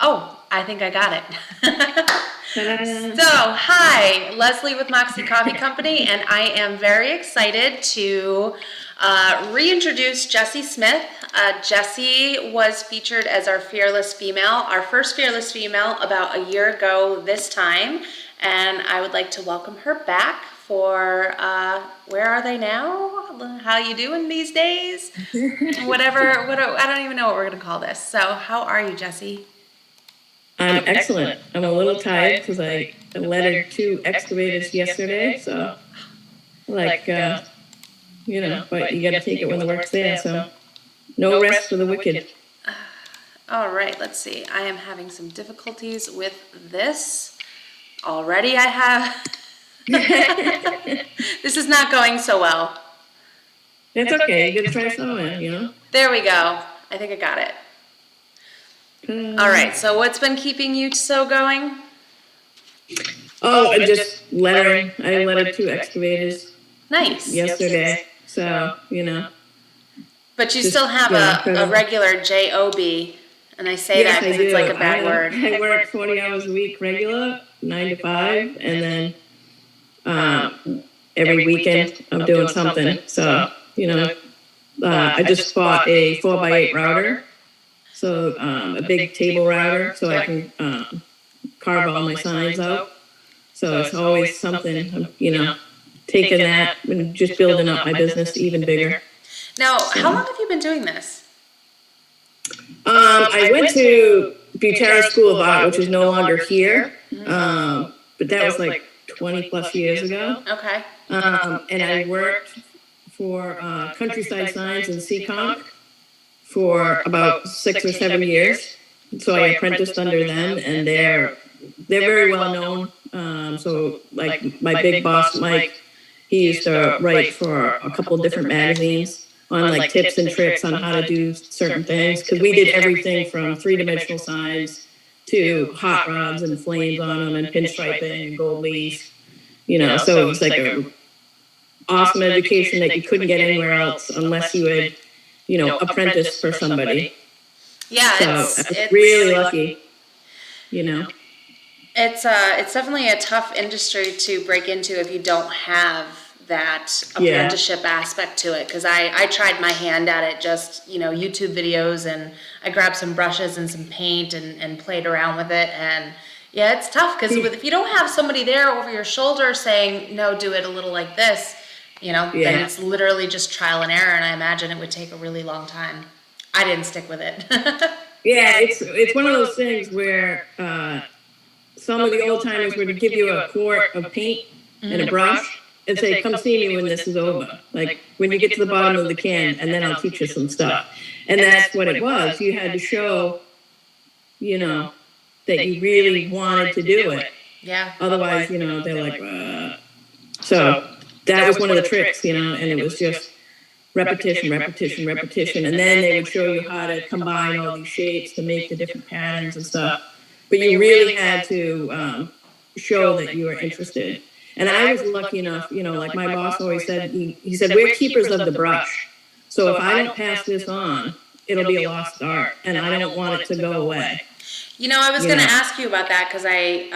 Oh, I think I got it. So, hi, Leslie with Moxie Coffee Company, and I am very excited to reintroduce Jessie Smith. Jessie was featured as our Fearless Female, our first Fearless Female about a year ago this time, and I would like to welcome her back for where are they now? How you doing these days? Whatever, I don't even know what we're going to call this. So, how are you, Jessie? I'm excellent. I'm a little tired because I lettered 2 excavators yesterday, so but you got to take it when the work's there. So no rest for the wicked. All right, let's see. I am having some difficulties with this already. I have. This is not going so well. That's okay. You got to try somewhere, There we go. I think I got it. All right, so what's been keeping you so going? Oh, just lettering. I lettered 2 excavators. Nice. Yesterday, so, But you still have a regular JOB, and I say that because it's like a bad word. I work 40 hours a week regular, 9 to 5, and then every weekend I'm doing something. So, I just bought a 4x8 router. So a big table router, so I can carve all my signs out. So it's always something, taking that and just building up my business even bigger. Now, how long have you been doing this? I went to Butera School of Art, which is no longer here, but that was like 20 plus years ago. Okay. And I worked for Countryside Signs in Seekonk for about 6 or 7 years. So I apprenticed under them, and they're very well known. So like my big boss, Mike, he used to write for a couple of different magazines on like tips and tricks on how to do certain things. Because we did everything from 3-dimensional signs to hot rods and flames on them and pinstriping and gold leaf. So it was like a awesome education that you couldn't get anywhere else unless you had apprentice for somebody. Yeah, so it's really lucky, It's definitely a tough industry to break into if you don't have that apprenticeship aspect to it. Because I tried my hand at it, just YouTube videos, and I grabbed some brushes and some paint and played around with it. And yeah, it's tough because if you don't have somebody there over your shoulder saying, no, do it a little like this, then it's literally just trial and error, and I imagine it would take a really long time. I didn't stick with it. Yeah, it's one of those things where some of the old timers would give you a quart of paint and a brush and say, come see me when this is over. Like when you get to the bottom of the can, and then I'll teach you some stuff. And that's what it was. You had to show, that you really wanted to do it. Yeah. Otherwise, they're like, So that was one of the tricks, and it was just repetition. And then they would show you how to combine all these shapes to make the different patterns and stuff. But you really had to show that you were interested. And I was lucky enough, like my boss always said, he said, we're keepers of the brush. So if I don't pass this on, it'll be a lost art, and I don't want it to go away. I was going to ask you about that because I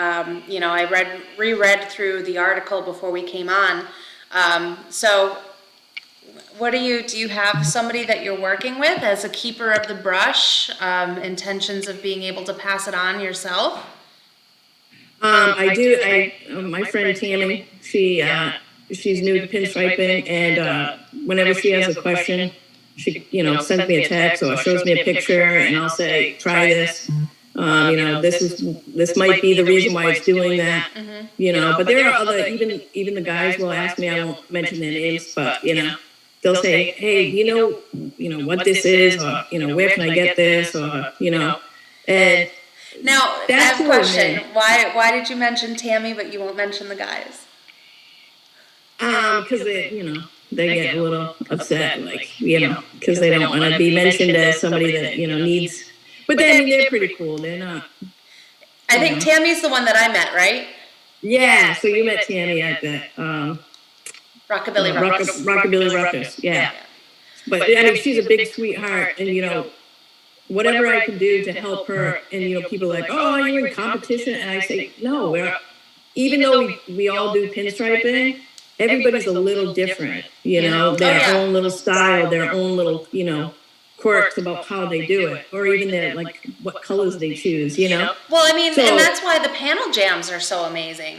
reread through the article before we came on. So what do you have somebody that you're working with as a keeper of the brush, intentions of being able to pass it on yourself? I do. My friend Tammy, she's new to pinstriping, and whenever she has a question, she, sends me a text or shows me a picture, and I'll say, try this. This might be the reason why it's doing that. But there are other, even the guys will ask me. I won't mention their names, but they'll say, hey, what this is, or where can I get this, or and. Now, I have a question. Why did you mention Tammy, but you won't mention the guys? Because they get a little upset, because they don't want to be mentioned as somebody that needs. But they're pretty cool. They're not. I think Tammy's the one that I met, right? Yeah. So you met Tammy at the Rockabilly Ruckus. Rockabilly Ruckus. Yeah. But she's a big sweetheart, and whatever I can do to help her. And, people are like, oh, are you in competition? And I say, no, even though we all do pinstriping, everybody's a little different, their own little style, their own little, quirks about how they do it, or even their, like, what colors they choose, Well, I mean, and that's why the panel jams are so amazing.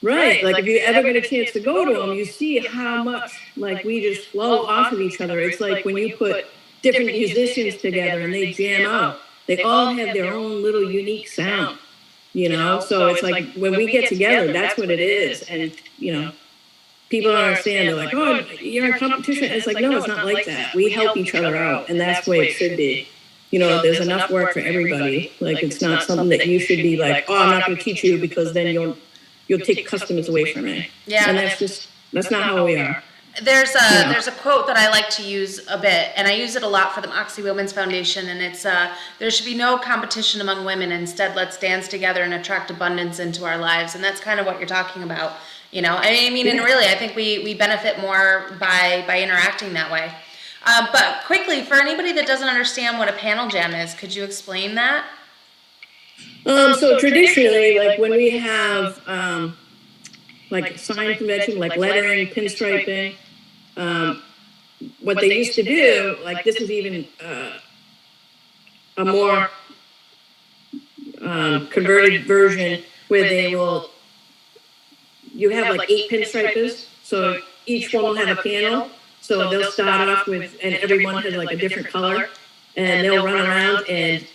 Right. Like, if you ever get a chance to go to them, you see how much, like, we just flow off of each other. It's like when you put different musicians together and they jam out, they all have their own little unique sound, So it's like when we get together, that's what it is. And, people don't understand. They're like, oh, you're in competition. And it's like, no, it's not like that. We help each other out, and that's the way it should be. There's enough work for everybody. Like, it's not something that you should be like, oh, I'm not going to teach you because then you'll take customers away from me. Yeah. And that's not how we are. There's a quote that I like to use a bit, and I use it a lot for the Moxie Women's Foundation, and it's, there should be no competition among women. Instead, let's dance together and attract abundance into our lives. And that's kind of what you're talking about. I mean, and really, I think we benefit more by interacting that way. But quickly, for anybody that doesn't understand what a panel jam is, could you explain that? So traditionally, like when we have like sign convention, like lettering, pinstriping, what they used to do, like this is even a more converted version where you have like 8 pinstripers, so each one will have a panel. So they'll start off with, and everyone has like a different color, and they'll run around and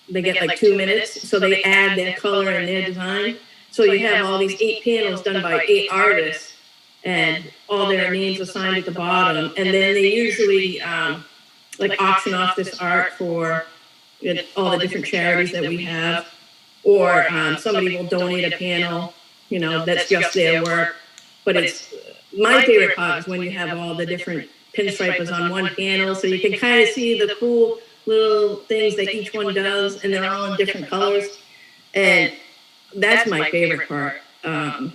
they get like 2 minutes. So they add their color and their design. So you have all these 8 panels done by 8 artists, and all their names are signed at the bottom. And then they usually like auction off this art for all the different charities that we have, or somebody will donate a panel. That's just their work. But it's my favorite part is when you have all the different pinstripers on one panel, so you can kind of see the cool little things that each one does, and they're all in different colors. And that's my favorite part. I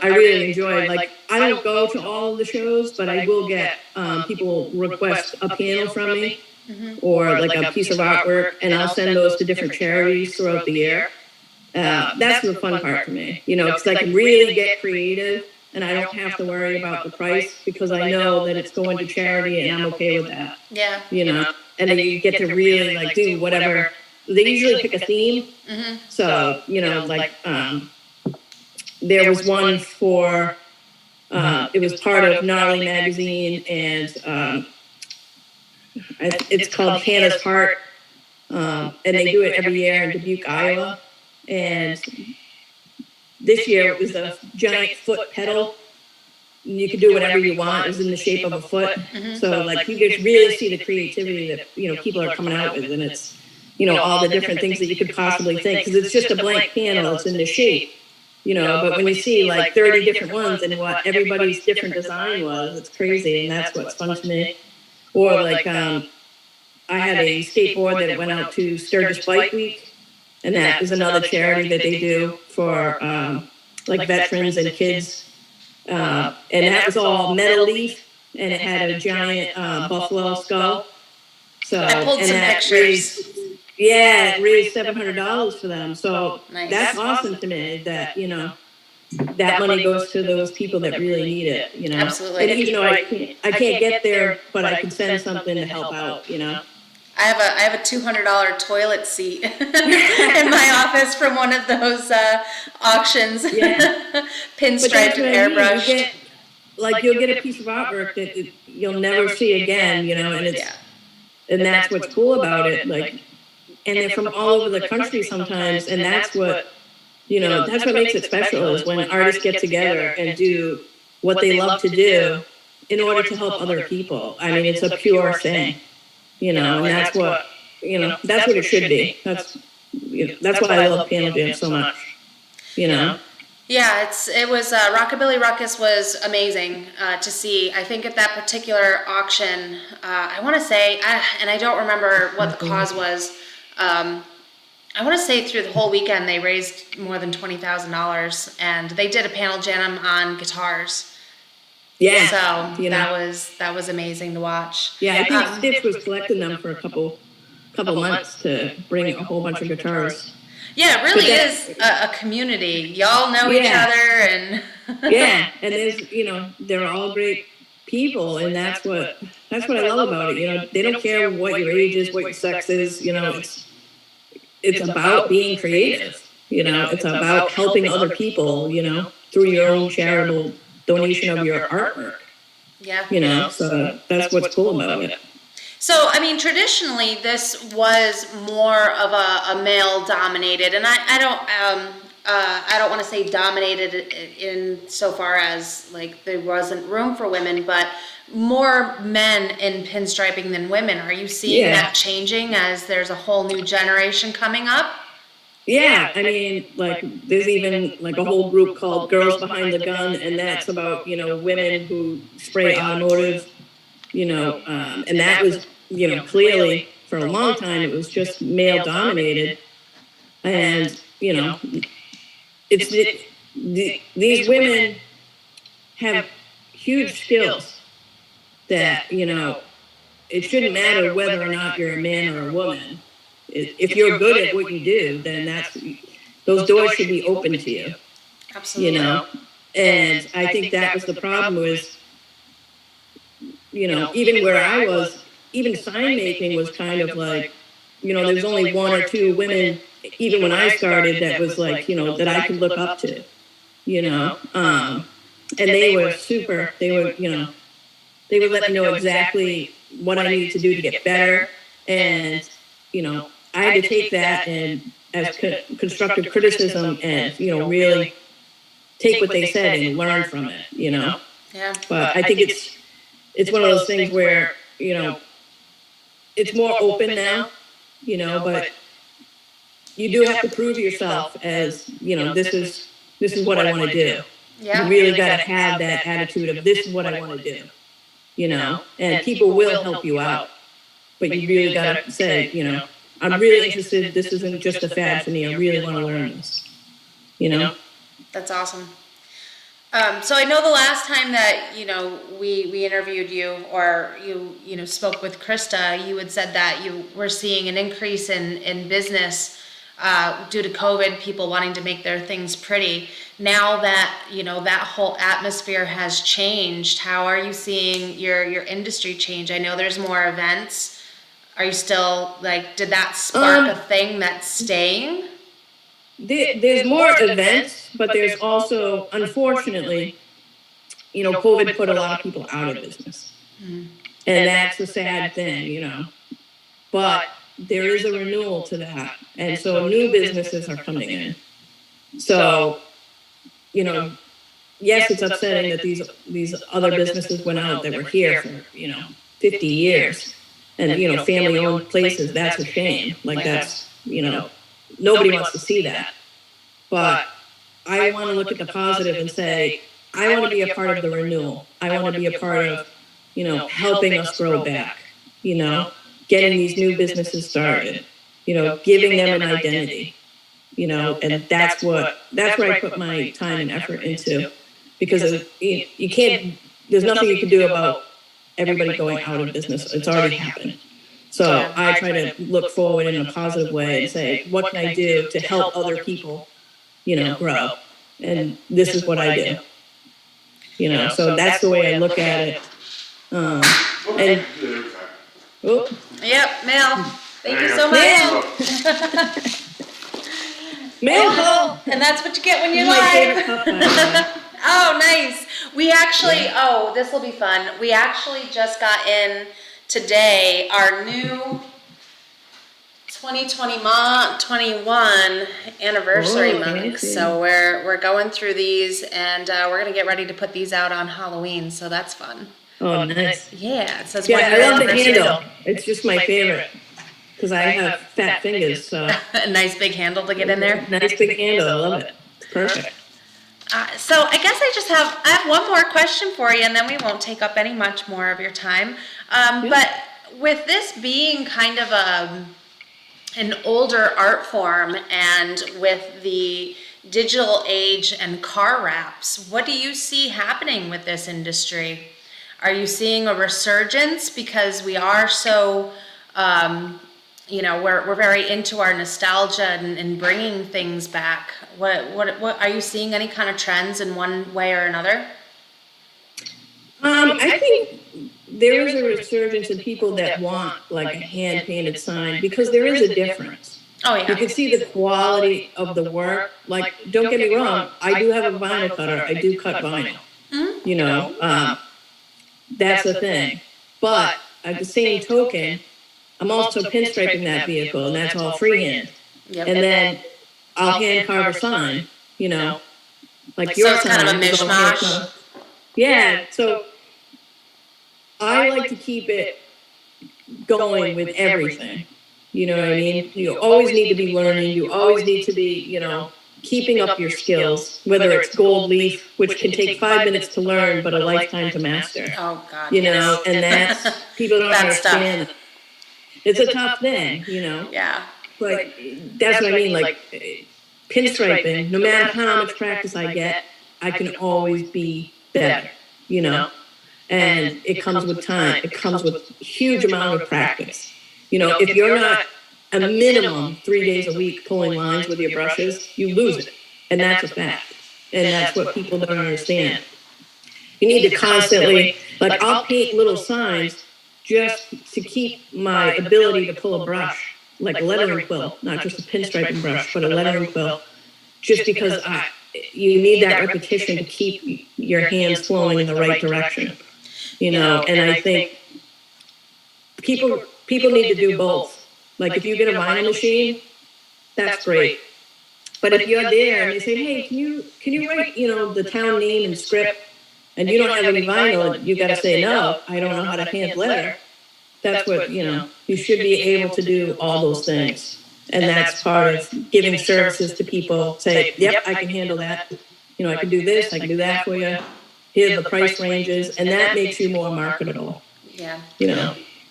really enjoy, like, I don't go to all of the shows, but I will get people request a panel from me, or like a piece of artwork, and I'll send those to different charities throughout the year. That's the fun part for me, because I can really get creative, and I don't have to worry about the price because I know that it's going to charity, and I'm okay with that. Yeah. And then you get to really like do whatever. They usually pick a theme. So, like there was one for, it was part of Gnarly Magazine, and it's called Hannah's Heart, and they do it every year in Dubuque, Iowa. And this year it was a giant foot pedal. You could do whatever you want. It was in the shape of a foot. So like you could really see the creativity that people are coming out with, and it's all the different things that you could possibly think, because it's just a blank panel. It's in the shape, But when you see like 30 different ones and what everybody's different design was, it's crazy, and that's what's fun to me. Or like I had a skateboard that went out to Sturgis Bike Week. And that is another charity that they do for like veterans and kids. And that was all metal leaf, and it had a giant buffalo skull. So I pulled some pictures. It raised $700 for them. So Nice. That's awesome to me that, that money goes to those people that really need it, Absolutely. And even though I can't get there, but I can send something to help out, I have a $200 toilet seat in my office from one of those auctions. Yeah. Pinstriped and airbrushed. You'll get a piece of artwork that you'll never see again, and and that's what's cool about it. Like, and they're from all over the country sometimes, and that's what that's what makes it special, is when artists get together and do what they love to do in order to help other people. I mean, it's a pure thing. And that's what, that's what it should be. That's why I love Panel Jam so much, Yeah, it was, Rockabilly Ruckus was amazing to see. I think at that particular auction, I want to say, and I don't remember what the cause was, I want to say through the whole weekend they raised more than $20,000, and they did a panel jam on guitars. Yeah. So that was amazing to watch. Yeah, I think Stitch was collecting them for a couple couple months to bring a whole bunch of guitars. Yeah, it really is a community. Y'all know each other, and yeah, and they're all great people, and that's what I love about it. They don't care what your age is, what your sex is. It's about being creative. It's about helping other people. Through your own charitable donation of your artwork. Yeah. So that's what's cool about it. So, I mean, traditionally, this was more of a male-dominated, and I don't want to say dominated in so far as like there wasn't room for women, but more men in pinstriping than women. Are you seeing that changing as there's a whole new generation coming up? Yeah, I mean, like there's even like a whole group called Girls Behind the Gun, and that's about women who spray automotive. And that was clearly for a long time it was just male dominated, and these women have huge skills that it shouldn't matter whether or not you're a man or a woman. If you're good at what you do, then those doors should be open to you. Absolutely. And I think that was the problem was, even where I was, even sign making was kind of like, there's only one or two women, even when I started, that was like, that I could look up to, and they were they would let me know exactly what I needed to do to get better. And, I had to take that and as constructive criticism and, really take what they said and learn from it, Yeah. But I think it's one of those things where, it's more open now, but you do have to prove yourself as, this is what I want to do. Yeah. You really got to have that attitude of this is what I want to do, and people will help you out. But you really got to say, I'm really interested. This isn't just a fad for me. I really want to learn this, That's awesome. So I know the last time that we interviewed you, or you spoke with Krista, you had said that you were seeing an increase in business due to COVID, people wanting to make their things pretty. Now that that whole atmosphere has changed, how are you seeing your industry change? I know there's more events. Are you still did that spark a thing that's staying? There's more events, but there's also, unfortunately, COVID put a lot of people out of business. Mm-hmm. And that's a sad thing, But there is a renewal to that. And so new businesses are coming in. So, yes, it's upsetting that these other businesses went out that were here for, 50 years. And, family-owned places, that's a shame. That's, nobody wants to see that. But I want to look at the positive and say, I want to be a part of the renewal. I want to be a part of, helping us grow back, getting these new businesses started, giving them an identity, and that's where I put my time and effort into, because you can't, there's nothing you can do about everybody going out of business. It's already happened. So I try to look forward in a positive way and say, what can I do to help other people, grow? And this is what I do. So that's the way I look at it. And Yep, Mel. Thank you so much. Mel, and that's what you get when you're my live. favorite cup. Oh, nice. We actually, this will be fun. We actually just got in today our new 2021 anniversary mugs. So we're going through these, and we're gonna get ready to put these out on Halloween. So that's fun. Oh, nice. Yeah, it says Yeah, one I year love the anniversary. handle. It's just my favorite because I have fat fingers. So A nice big handle to get in there. nice big handle. I love it. It's perfect. So I guess I have one more question for you, and then we won't take up any much more of your time. But with this being kind of an older art form, and with the digital age and car wraps, what do you see happening with this industry? Are you seeing a resurgence because we are so we're very into our nostalgia and bringing things back. What are you seeing any kind of trends in one way or another? I think there is a resurgence in people that want like a hand painted sign because there is a difference. Oh You yeah. can see the quality of the work. Like, don't get me wrong, I do have a vinyl cutter. I do cut vinyl. Mhm. You know, that's the thing. But at the same token, I'm also pinstriping that vehicle, and that's all freehand. Yep. And then I'll hand carve a sign. You know, like So your it's kind of a sign is all hand mishmash. carved. Yeah. So I like to keep it going with everything. You know what I mean? You always need to be learning. You always need to be, keeping up your skills, whether it's gold leaf, which can take 5 minutes to learn, but a lifetime to master. Oh God. And that's, people don't That's tough. understand. It's a tough thing, Yeah. but that's what I mean. Like, pinstriping, no matter how much practice I get, I can always be better, and it comes with time. It comes with huge amount of practice. If you're not a minimum 3 days a week pulling lines with your brushes, you lose it. And that's a fact. And that's what people don't understand. You need to constantly, like, I'll paint little signs just to keep my ability to pull a brush, like a lettering quill, not just a pinstriping brush, but a lettering quill, just because you need that repetition to keep your hands flowing in the right direction. And I think people need to do both. Like, if you get a vinyl machine, that's great. But if you're there and they say, hey, can you write, the town name and script, and you don't have any vinyl, you got to say, no, I don't know how to hand letter. That's what, you should be able to do all those things. And that's part of giving services to people. Say, yep, I can handle that. I can do this, I can do that for you. Here are the price ranges, and that makes you more marketable. Yeah.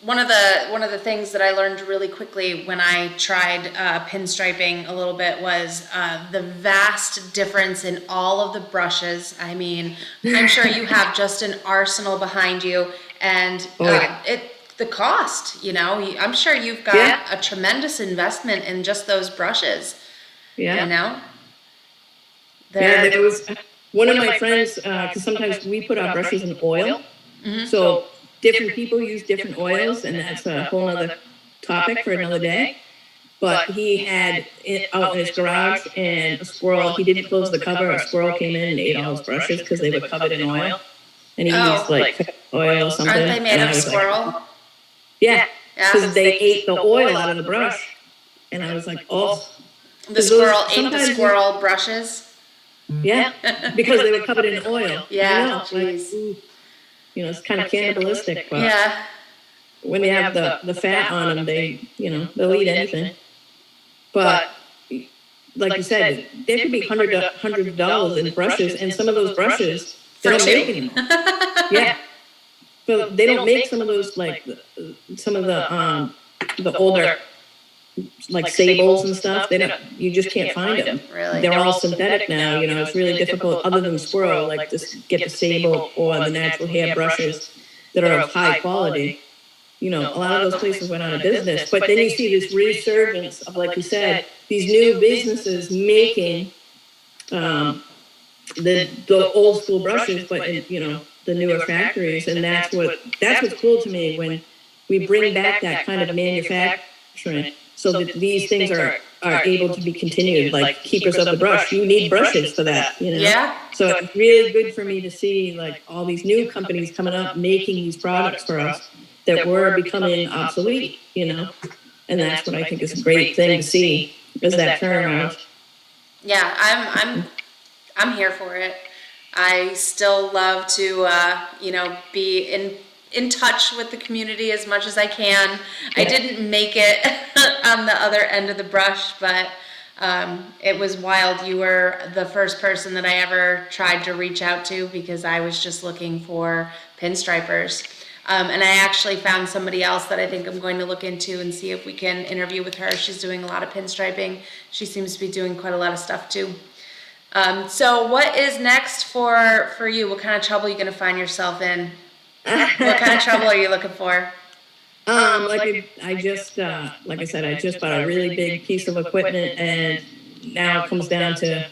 One of the things that I learned really quickly when I tried pinstriping a little bit was the vast difference in all of the brushes. I mean, I'm sure you have just an arsenal behind you, and the cost. I'm sure you've got a tremendous investment in just those brushes. Yeah. There was one of my friends, because sometimes we put our brushes in oil. Mm-hmm. So different people use different oils, and that's a whole other topic for another day. But he had it out in his garage, and a squirrel, he didn't close the cover, a squirrel came in and ate all his brushes because they were covered in oil. And he used like oil or something. Aren't they made and of squirrel? Like, yeah, because they ate the oil out of the brush. And I was like, oh. The squirrel ate the squirrel brushes? Yeah, because they were covered in oil. Yeah, jeez. It's kind of cannibalistic, but yeah. When they have the fat on them, they'll eat anything. But like you said, there could be $100 in brushes, and some of those brushes they don't make anymore. Yeah, so they don't make some of those, like some of the older, like sables and stuff. They don't. You just can't find them. Really? They're all synthetic now. It's really difficult, other than squirrel, like to get the sable or the natural hair brushes that are of high quality. A lot of those places went out of business. But then you see this resurgence of, like you said, these new businesses making the old school brushes, but in the newer factories, and that's what's cool to me when we bring back that kind of manufacturing, so that these things are able to be continued, like keepers of the brush. You need brushes for that, Yeah. So it's really good for me to see like all these new companies coming up making these products for us that were becoming obsolete, and that's what I think is a great thing to see, is that turnaround. Yeah, I'm here for it. I still love to be in touch with the community as much as I can. I didn't make it on the other end of the brush, but it was wild. You were the first person that I ever tried to reach out to, because I was just looking for pinstripers. And I actually found somebody else that I think I'm going to look into and see if we can interview with her. She's doing a lot of pinstriping. She seems to be doing quite a lot of stuff too. So what is next for you? What kind of trouble are you going to find yourself in? What kind of trouble are you looking for? I just, like I said, I just bought a really big piece of equipment, and now it comes down to,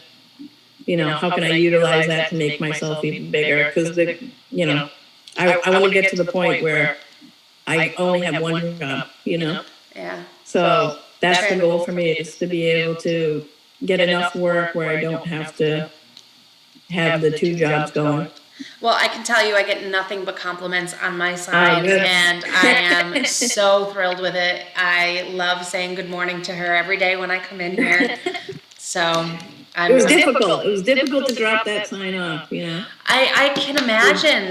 how can I utilize that to make myself even bigger? Because I want to get to the point where I only have one job, Yeah. So that's the Sure. goal for me, is to be able to get enough work where I don't have to have the two jobs going. Well, I can tell you I get nothing but compliments on my sign, good. and I am so thrilled with it. I love saying good morning to her every day when I come in here. So It was difficult. It was difficult to drop that sign off, I can imagine.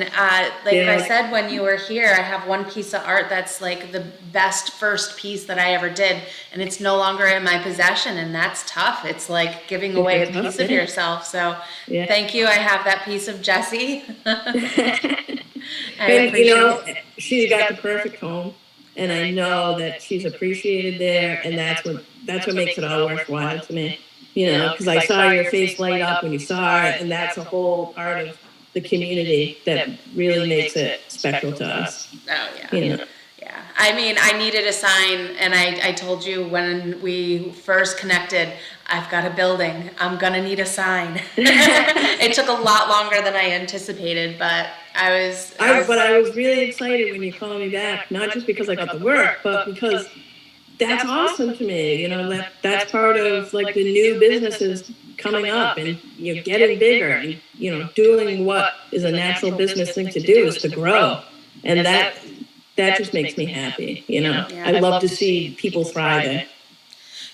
Like Yeah. I said when you were here, I have one piece of art that's like the best first piece that I ever did, and it's no longer in my possession, and that's tough. It's like giving away a It's a tough piece of thing. yourself. So Yeah. thank you. I have that piece of Jessie. I And appreciate it. she's got the perfect home, and I know that she's appreciated there, and that's what makes it all worthwhile to me. Because I saw your face light up when you saw it, and that's a whole part of the community that really makes it special to us. Oh, yeah. Yeah. I mean, I needed a sign, and I told you when we first connected, I've got a building. I'm going to need a sign. It took a lot longer than I anticipated, but I was really excited when you called me back, not just because I got the work, but because that's awesome to me. That's part of like the new businesses coming up, and getting bigger, and doing what is a natural business thing to do, is to grow, and that just makes me happy. I love to see people thriving.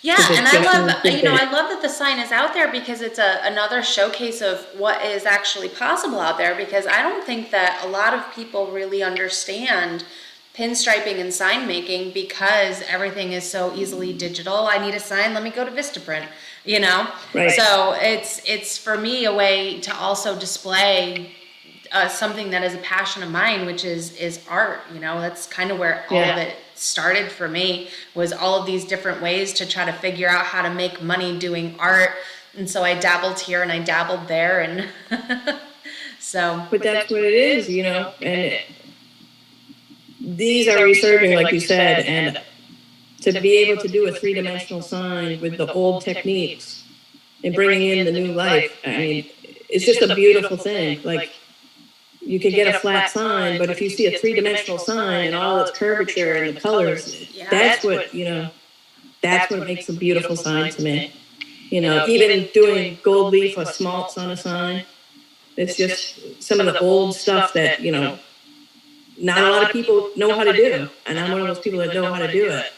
Yeah, Because and it's I just love, something I love that the sign is out there, because it's another showcase of what is actually possible out there, because I don't think that a lot of people really understand pinstriping and sign making, because everything is so easily digital. I need a sign, let me go to Vistaprint, Right. So it's for me a way to also display something that is a passion of mine, which is art. That's kind of where all of it started for me, was all of these different ways to try to figure out how to make money doing art. And so I dabbled here and I dabbled there, and so. But that's what it is, and these are resurging, like you said, and to be able to do a three-dimensional sign with the old techniques and bringing in the new life, I mean, it's just a beautiful thing. Like, you can get a flat sign, but if you see a three-dimensional sign and all its curvature and the colors, that's what makes a beautiful sign to me. Even doing gold leaf or smalts on a sign, it's just some of the old stuff that, not a lot of people know how to do. And I'm one of those people that know how to do it.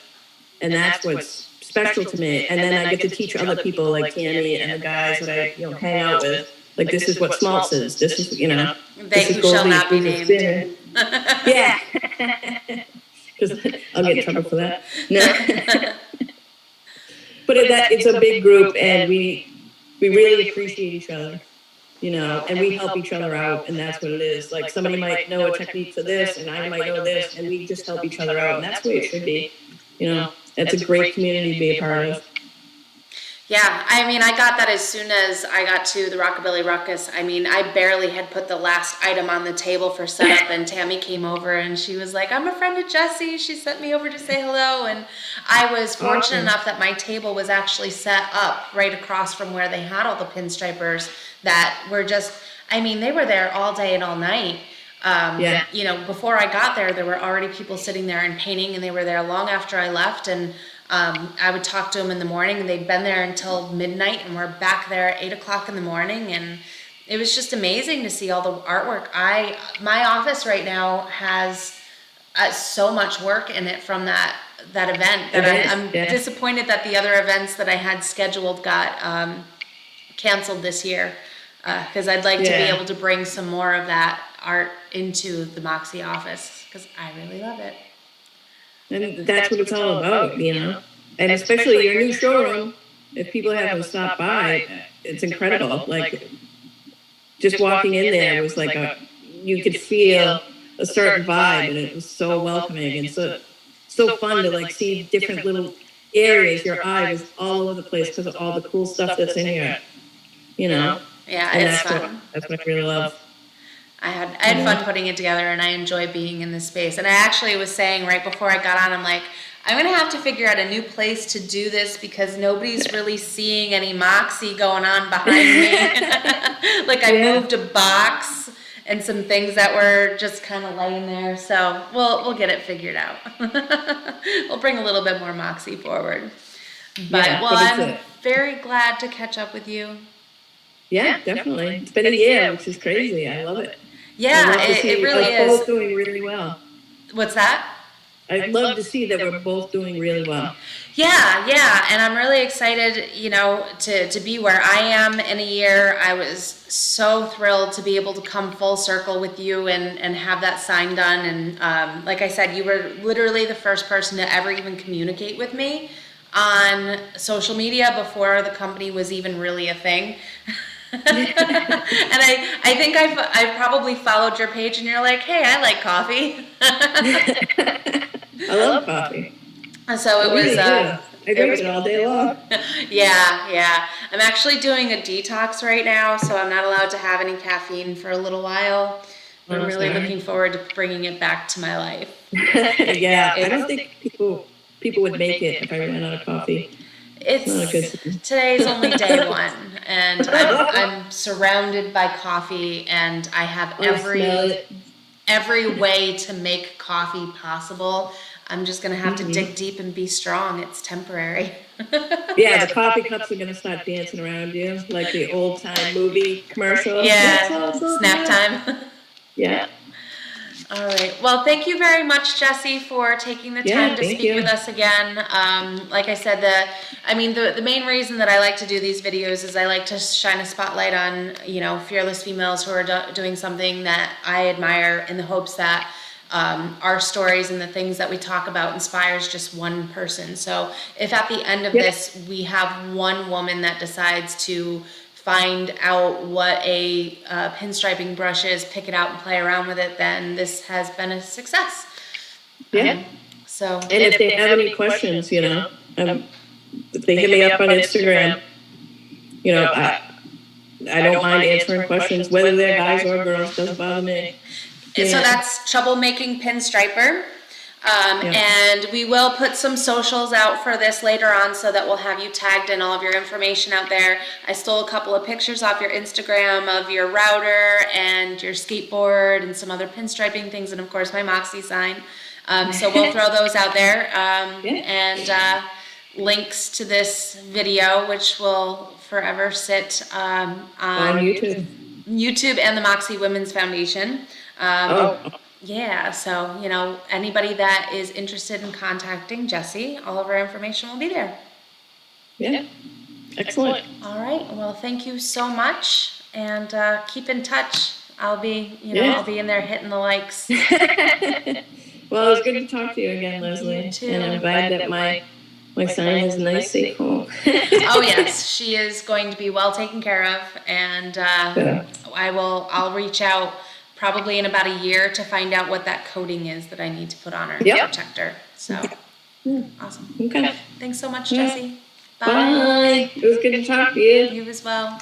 And that's what's special to me. And then I get to teach other people like Tammy and the guys that I, hang out with. Like, this is what smaltz is. This is, They who shall not be named. Yeah. Because I'll get in trouble for that. No. But it's a big group, and we really appreciate each other, and we help each other out, and that's what it is. Like, somebody might know a technique for this, and I might know this, and we just help each other out, and that's the way it should be. It's a great community to be a part of. Yeah, I mean, I got that as soon as I got to the Rockabilly Ruckus. I mean, I barely had put the last item on the table for setup, and Tammy came over and she was like, I'm a friend of Jessie. She sent me over to say hello. And I was fortunate enough that my table was actually set up right across from where they had all the pinstripers that were just, I mean, they were there all day and all night. Before I got there, there were already people sitting there and painting, and they were there long after I left. And I would talk to them in the morning, and they'd been there until midnight, and we're back there at 8 o'clock in the morning. And it was just amazing to see all the artwork. My office right now has so much work in it from that event that I'm disappointed that the other events that I had scheduled got canceled this year, because I'd like to be able to bring some more of that art into the Moxie office, because I really love it. And that's what it's all about, And especially your new showroom, if people haven't stopped by, it's incredible. Like, just walking in there was like you could feel a certain vibe, and it was so welcoming, and so fun to like see different little areas. Your eye was all over the place because of all the cool stuff that's in here, Yeah, and it's fun. that's what I really love. I had fun putting it together, and I enjoy being in this space. And I actually was saying right before I got on, I'm like, I'm gonna have to figure out a new place to do this because nobody's really seeing any Moxie going on behind me. Like I moved a box and some things that were just kind of laying there. So we'll get it figured out. We'll bring a little bit more Moxie forward. But I'm very glad to catch up with you. Yeah, definitely. It's been a year, which is crazy. I love it. Yeah, it really is. Both doing really well. What's that? I'd love to see that we're both doing really well. Yeah, and I'm really excited, you know, to be where I am in a year. I was so thrilled to be able to come full circle with you and have that sign done. And like I said, you were literally the first person to ever even communicate with me on social media before the company was even really a thing. And I think I probably followed your page and you're like, hey, I like coffee. I love coffee. So it was. I drink it all day long. Yeah. I'm actually doing a detox right now, so I'm not allowed to have any caffeine for a little while. But I'm really looking forward to bringing it back to my life. Yeah, I don't think people would make it if I ran out of coffee. Today's only day one, and I'm surrounded by coffee, and I have every way to make coffee possible. I'm just gonna have to dig deep and be strong. It's temporary. Yeah, the coffee cups are gonna start dancing around you like the old time movie commercial. Yeah, snack time. Yeah. All right. Well, thank you very much, Jessie, for taking the time to speak with us again. Like I said, the main reason that I like to do these videos is I like to shine a spotlight on, you know, fearless females who are doing something that I admire in the hopes that our stories and the things that we talk about inspires just one person. So if at the end of this we have one woman that decides to find out what a pinstriping brush is, pick it out and play around with it, then this has been a success. Yeah. And if they have any questions, you know, if they hit me up on Instagram, you know, I don't mind answering questions, whether they're guys or girls, doesn't bother me. Yeah. So that's Troublemaking Pinstriper. And we will put some socials out for this later on so that we'll have you tagged and all of your information out there. I stole a couple of pictures off your Instagram of your router and your skateboard and some other pinstriping things, and of course my Moxie sign. So we'll throw those out there, and links to this video, which will forever sit on YouTube and the Moxie Women's Foundation. Yeah, so, you know, anybody that is interested in contacting Jessie, all of our information will be there. Yeah. Excellent. All right. Well, thank you so much, and keep in touch. I'll be in there hitting the likes. Well, it was good to talk to you again, Leslie. You too. And I'm glad that my sign is a nice, safe home. Oh yes, she is going to be well taken care of, and I'll reach out probably in about a year to find out what that coating is that I need to put on her to protect her. So, awesome. Okay. Thanks so much, Jessie. Bye. It was good to talk to you. You as well.